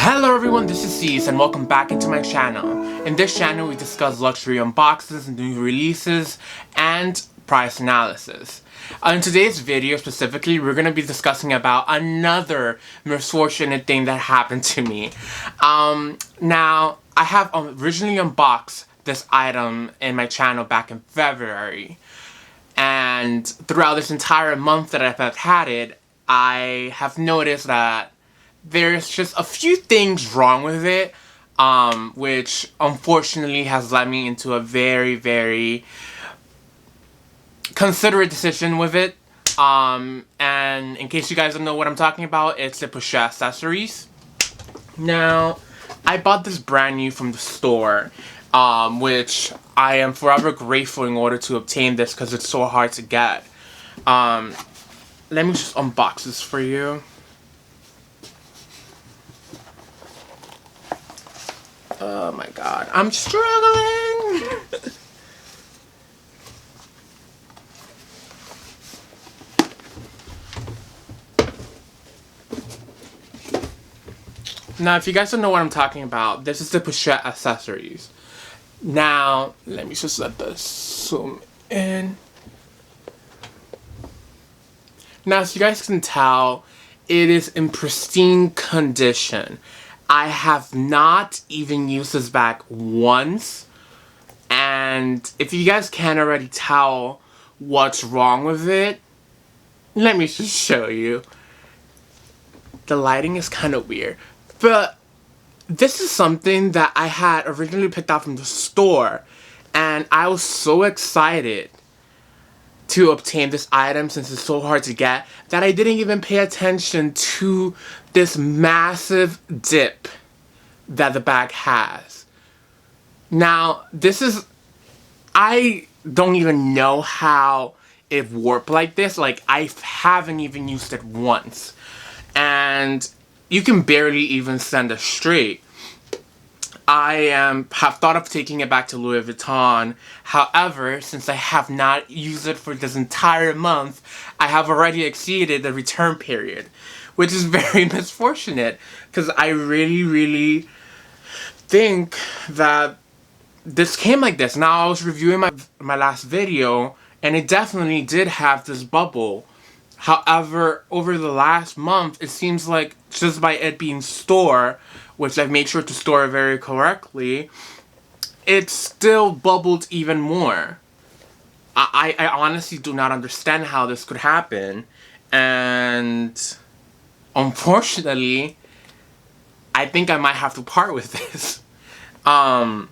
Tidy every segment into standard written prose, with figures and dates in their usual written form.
Hello everyone, this is Cease and welcome back into my channel. In this channel we discuss luxury unboxes, new releases, and price analysis. In today's video specifically, we're going to be discussing about another misfortunate thing that happened to me. Now, I have originally unboxed this item in my channel back in February. And throughout this entire month that I've had it, I have noticed that there's just a few things wrong with it, which unfortunately has led me into a very, very considerate decision with it. And in case you guys don't know what I'm talking about, it's the Pochette Accessories. Now, I bought this brand new from the store, which I am forever grateful in order to obtain this because it's so hard to get. Let me just unbox this for you. Oh my god, I'm struggling! Now, if you guys don't know what I'm talking about, this is the Pochette Accessories. Now, let me just let this zoom in. Now, as you guys can tell, it is in pristine condition. I have not even used this bag once, and if you guys can't already tell what's wrong with it, let me just show you. The lighting is kind of weird, but this is something that I had originally picked out from the store, and I was so excited to obtain this item since it's so hard to get that I didn't even pay attention to this massive dip that the bag has. Now, this is, I don't even know how it warped like this. Like, I haven't even used it once. And you can barely even send it straight. I have thought of taking it back to Louis Vuitton. However, since I have not used it for this entire month, I have already exceeded the return period, which is very misfortunate because I really think that this came like this. Now, I was reviewing my last video and it definitely did have this bubble. However, over the last month, it seems like just by it being stored, which I've made sure to store very correctly, it still bubbled even more. I honestly do not understand how this could happen, and unfortunately, I think I might have to part with this. I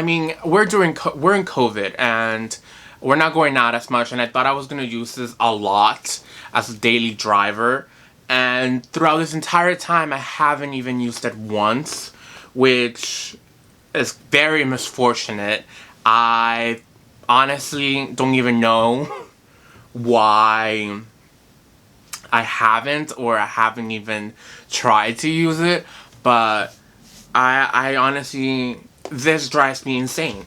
mean, we're in COVID, and we're not going out as much, and I thought I was going to use this a lot as a daily driver. And throughout this entire time, I haven't even used it once, which is very misfortunate. I honestly don't even know why I haven't, or I haven't even tried to use it, but I honestly, this drives me insane.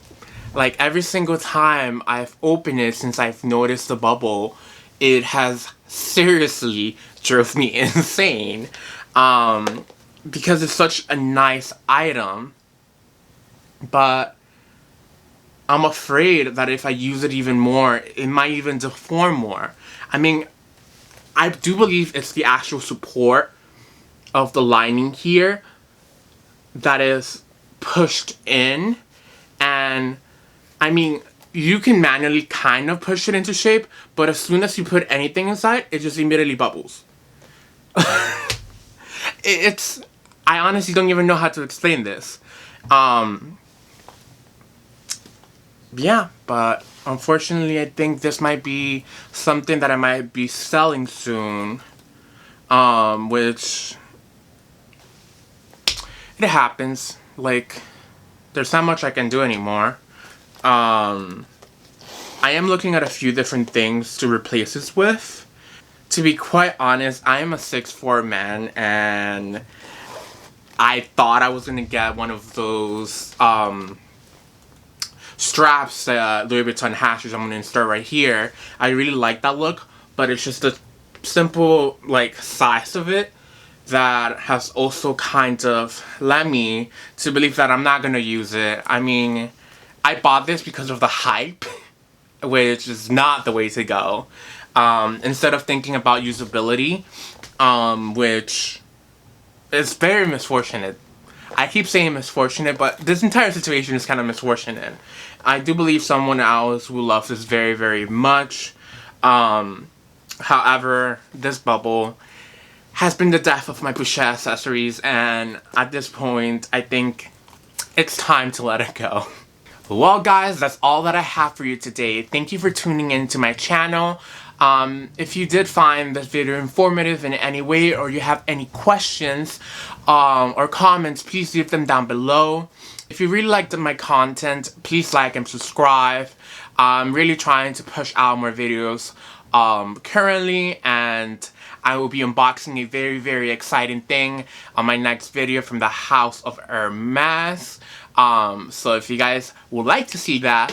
Like, every single time I've opened it since I've noticed the bubble, it has seriously drove me insane. Because it's such a nice item. But I'm afraid that if I use it even more, it might even deform more. I mean, I do believe it's the actual support of the lining here that is pushed in. And I mean, you can manually kind of push it into shape, but as soon as you put anything inside, it just immediately bubbles. I honestly don't even know how to explain this. Yeah, but unfortunately, I think this might be something that I might be selling soon. Which, it happens. Like, there's not much I can do anymore. I am looking at a few different things to replace this with. To be quite honest, I am a 6'4" man, and I thought I was gonna get one of those straps that Louis Vuitton has, which I'm gonna insert right here. I really like that look, but it's just the simple, like, size of it that has also kind of led me to believe that I'm not gonna use it. I mean, I bought this because of the hype, which is not the way to go. Instead of thinking about usability, which is very misfortunate. I keep saying misfortunate, but this entire situation is kind of misfortunate. I do believe someone else who loves this very, very much. However, this bubble has been the death of my Pochette accessories, and at this point, I think it's time to let it go. Well guys, that's all that I have for you today. Thank you for tuning in to my channel. If you did find this video informative in any way, or you have any questions or comments, please leave them down below. If you really liked my content, please like and subscribe. I'm really trying to push out more videos currently, and I will be unboxing a very, very exciting thing on my next video from the House of Hermes. So if you guys would like to see that,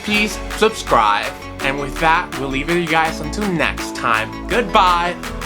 please subscribe. And with that, we'll leave it you guys until next time. Goodbye!